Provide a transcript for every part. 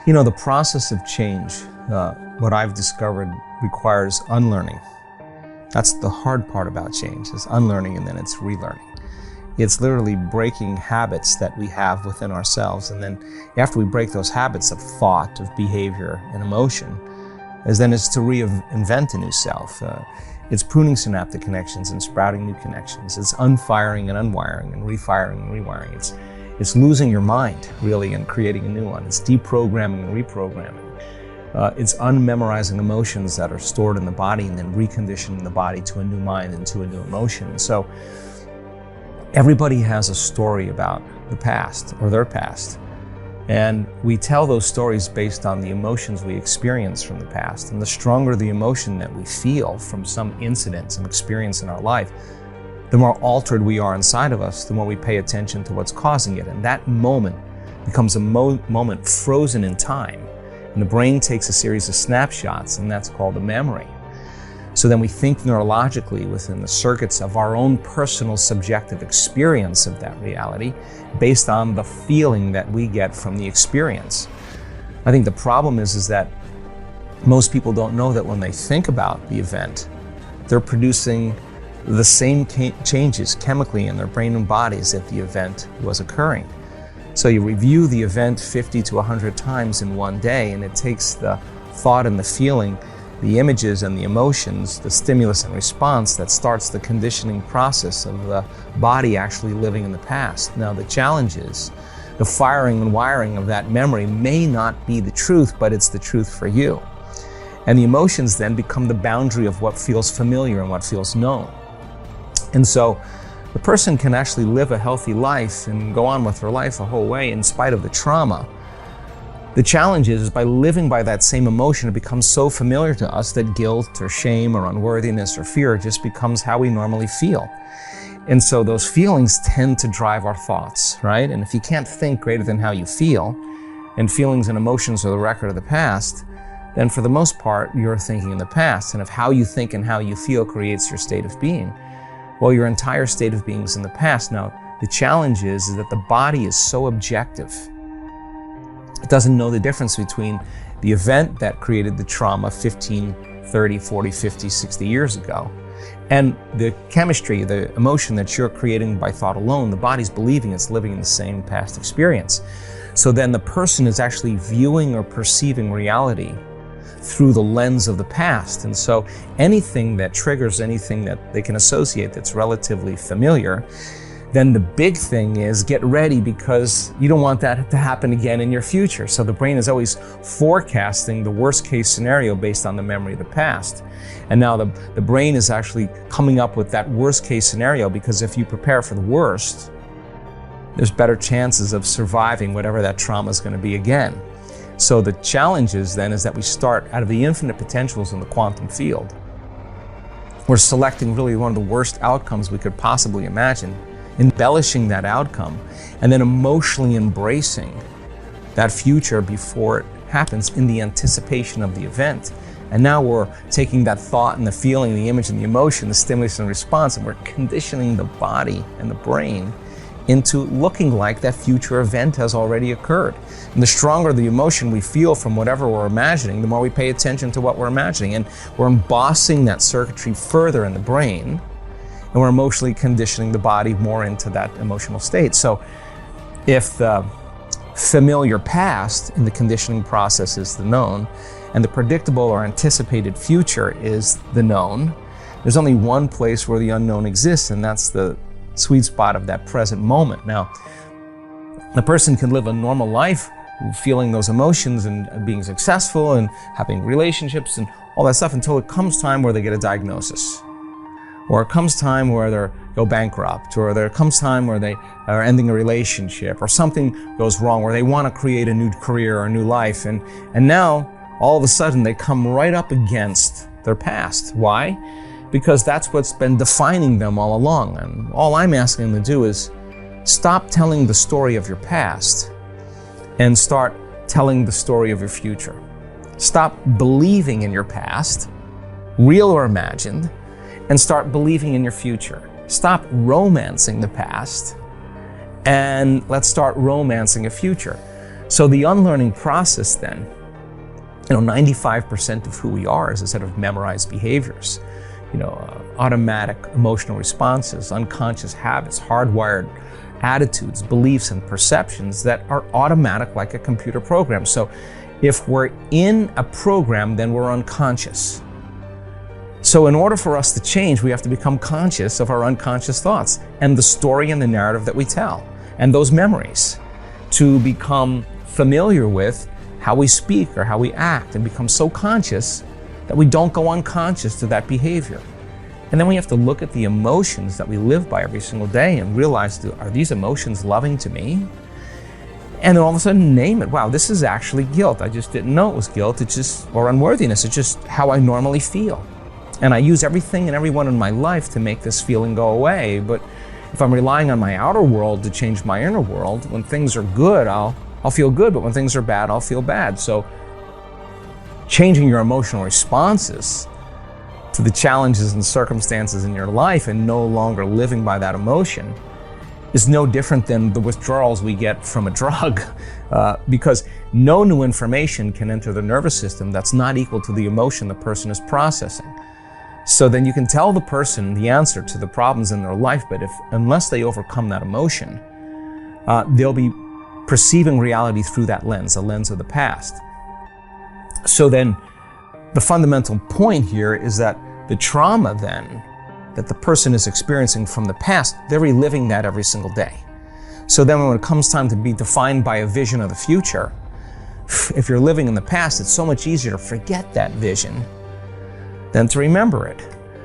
You know, the process of change, what I've discovered, requires unlearning. That's the hard part about change, is unlearning and then it's relearning. It's literally breaking habits that we have within ourselves, and then after we break those habits of thought, of behavior, and emotion, then it's to reinvent a new self. It's pruning synaptic connections and sprouting new connections. It's unfiring and unwiring and refiring and rewiring. It's losing your mind, really, and creating a new one. It's deprogramming and reprogramming. It's unmemorizing emotions that are stored in the body and then reconditioning the body to a new mind and to a new emotion. And so everybody has a story about the past or their past. And we tell those stories based on the emotions we experience from the past. And the stronger the emotion that we feel from some incident, some experience in our life, the more altered we are inside of us, the more we pay attention to what's causing it. And that moment becomes a moment frozen in time. And the brain takes a series of snapshots, and that's called a memory. So then we think neurologically within the circuits of our own personal subjective experience of that reality based on the feeling that we get from the experience. I think the problem is that most people don't know that when they think about the event, they're producing the same changes chemically in their brain and body as if the event was occurring. So you review the event 50 to 100 times in one day, and it takes the thought and the feeling, the images and the emotions, the stimulus and response that starts the conditioning process of the body actually living in the past. Now the challenge is the firing and wiring of that memory may not be the truth, but it's the truth for you. And the emotions then become the boundary of what feels familiar and what feels known. And so the person can actually live a healthy life and go on with their life a whole way in spite of the trauma. The challenge is by living by that same emotion, it becomes so familiar to us that guilt or shame or unworthiness or fear just becomes how we normally feel. And so those feelings tend to drive our thoughts, right? And if you can't think greater than how you feel, and feelings and emotions are the record of the past, then for the most part, you're thinking in the past. And if how you think and how you feel creates your state of being, well, your entire state of being is in the past. Now, the challenge is that the body is so objective. It doesn't know the difference between the event that created the trauma 15, 30, 40, 50, 60 years ago and the chemistry, the emotion that you're creating by thought alone. The body's believing it's living in the same past experience. So then the person is actually viewing or perceiving reality through the lens of the past. And so anything that triggers anything that they can associate that's relatively familiar, then the big thing is get ready, because you don't want that to happen again in your future. So the brain is always forecasting the worst case scenario based on the memory of the past. And now the brain is actually coming up with that worst case scenario, because if you prepare for the worst, there's better chances of surviving whatever that trauma is going to be again. So the challenge is then is that we start out of the infinite potentials in the quantum field. We're selecting really one of the worst outcomes we could possibly imagine, embellishing that outcome, and then emotionally embracing that future before it happens in the anticipation of the event. And now we're taking that thought and the feeling, the image and the emotion, the stimulus and response, and we're conditioning the body and the brain into looking like that future event has already occurred. And the stronger the emotion we feel from whatever we're imagining, the more we pay attention to what we're imagining. And we're embossing that circuitry further in the brain, and we're emotionally conditioning the body more into that emotional state. So if the familiar past in the conditioning process is the known, and the predictable or anticipated future is the known, there's only one place where the unknown exists, and that's the sweet spot of that present moment. Now, the person can live a normal life feeling those emotions and being successful and having relationships and all that stuff until it comes time where they get a diagnosis, or it comes time where they go bankrupt, or there comes time where they are ending a relationship, or something goes wrong where they want to create a new career or a new life, and now all of a sudden they come right up against their past. Why? Because that's what's been defining them all along. And all I'm asking them to do is stop telling the story of your past and start telling the story of your future. Stop believing in your past, real or imagined, and start believing in your future. Stop romancing the past and let's start romancing a future. So the unlearning process then, 95% of who we are is a set of memorized behaviors, automatic emotional responses, unconscious habits, hardwired attitudes, beliefs, and perceptions that are automatic like a computer program. So if we're in a program, then we're unconscious. So in order for us to change, we have to become conscious of our unconscious thoughts and the story and the narrative that we tell and those memories, to become familiar with how we speak or how we act and become so conscious that we don't go unconscious to that behavior. And then we have to look at the emotions that we live by every single day and realize, are these emotions loving to me? And then all of a sudden name it. Wow, this is actually guilt. I just didn't know it was guilt. Or unworthiness. It's just how I normally feel. And I use everything and everyone in my life to make this feeling go away. But if I'm relying on my outer world to change my inner world, when things are good, I'll feel good. But when things are bad, I'll feel bad. So changing your emotional responses to the challenges and circumstances in your life and no longer living by that emotion is no different than the withdrawals we get from a drug, because no new information can enter the nervous system that's not equal to the emotion the person is processing. So then you can tell the person the answer to the problems in their life, but unless they overcome that emotion, they'll be perceiving reality through that lens, a lens of the past. So then the fundamental point here is that the trauma then that the person is experiencing from the past, they're reliving that every single day. So then when it comes time to be defined by a vision of the future, if you're living in the past, it's so much easier to forget that vision than to remember it.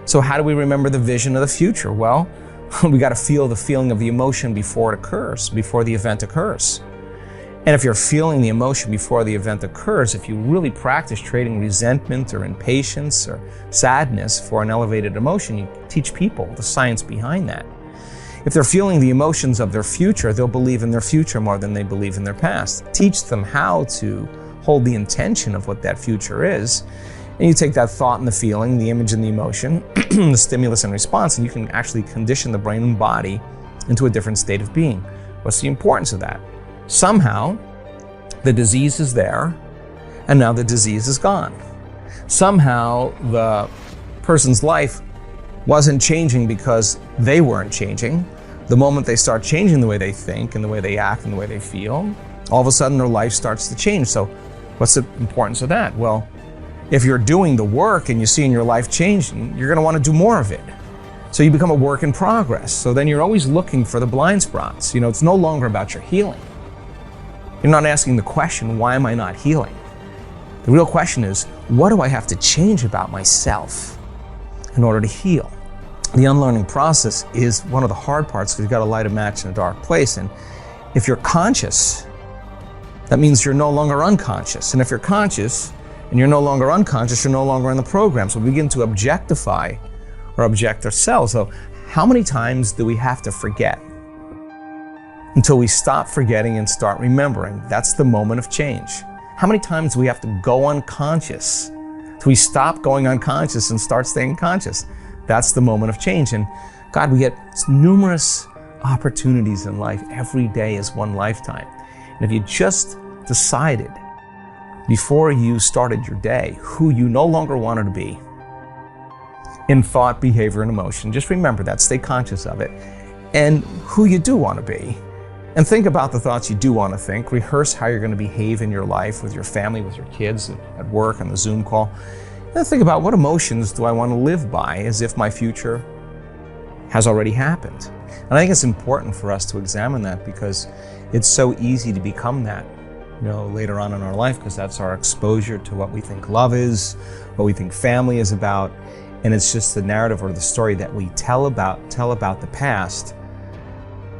So how do we remember the vision of the future? Well, we got to feel the feeling of the emotion before it occurs, before the event occurs. And if you're feeling the emotion before the event occurs, if you really practice trading resentment or impatience or sadness for an elevated emotion, you teach people the science behind that. If they're feeling the emotions of their future, they'll believe in their future more than they believe in their past. Teach them how to hold the intention of what that future is. And you take that thought and the feeling, the image and the emotion, the stimulus and response, and you can actually condition the brain and body into a different state of being. What's the importance of that? Somehow, the disease is there, and now the disease is gone. Somehow, the person's life wasn't changing because they weren't changing. The moment they start changing the way they think and the way they act and the way they feel, all of a sudden their life starts to change. So what's the importance of that? Well, if you're doing the work and you see in your life changing, you're going to want to do more of it. So you become a work in progress. So then you're always looking for the blind spots. It's no longer about your healing. You're not asking the question, why am I not healing? The real question is, what do I have to change about myself in order to heal? The unlearning process is one of the hard parts because you've got to light a match in a dark place. And if you're conscious, that means you're no longer unconscious. And if you're conscious and you're no longer unconscious, you're no longer in the program. So we begin to objectify or object ourselves. So how many times do we have to forget until we stop forgetting and start remembering? That's the moment of change. How many times do we have to go unconscious till we stop going unconscious and start staying conscious? That's the moment of change. And God, we get numerous opportunities in life. Every day is one lifetime. And if you just decided before you started your day who you no longer wanted to be in thought, behavior, and emotion, just remember that, stay conscious of it, and who you do want to be. And think about the thoughts you do want to think. Rehearse how you're going to behave in your life with your family, with your kids, at work, on the Zoom call. And think about, what emotions do I want to live by as if my future has already happened? And I think it's important for us to examine that because it's so easy to become that, later on in our life, because that's our exposure to what we think love is, what we think family is about. And it's just the narrative or the story that we tell about the past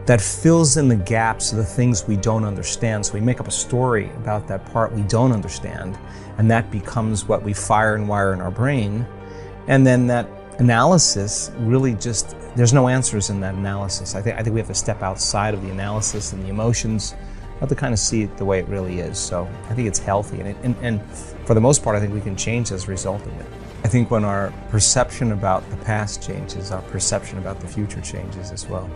that fills in the gaps of the things we don't understand. So we make up a story about that part we don't understand, and that becomes what we fire and wire in our brain. And then that analysis really just, there's no answers in that analysis. I think we have to step outside of the analysis and the emotions, have to kind of see it the way it really is. So I think it's healthy, and for the most part, I think we can change as a result of it. I think when our perception about the past changes, our perception about the future changes as well.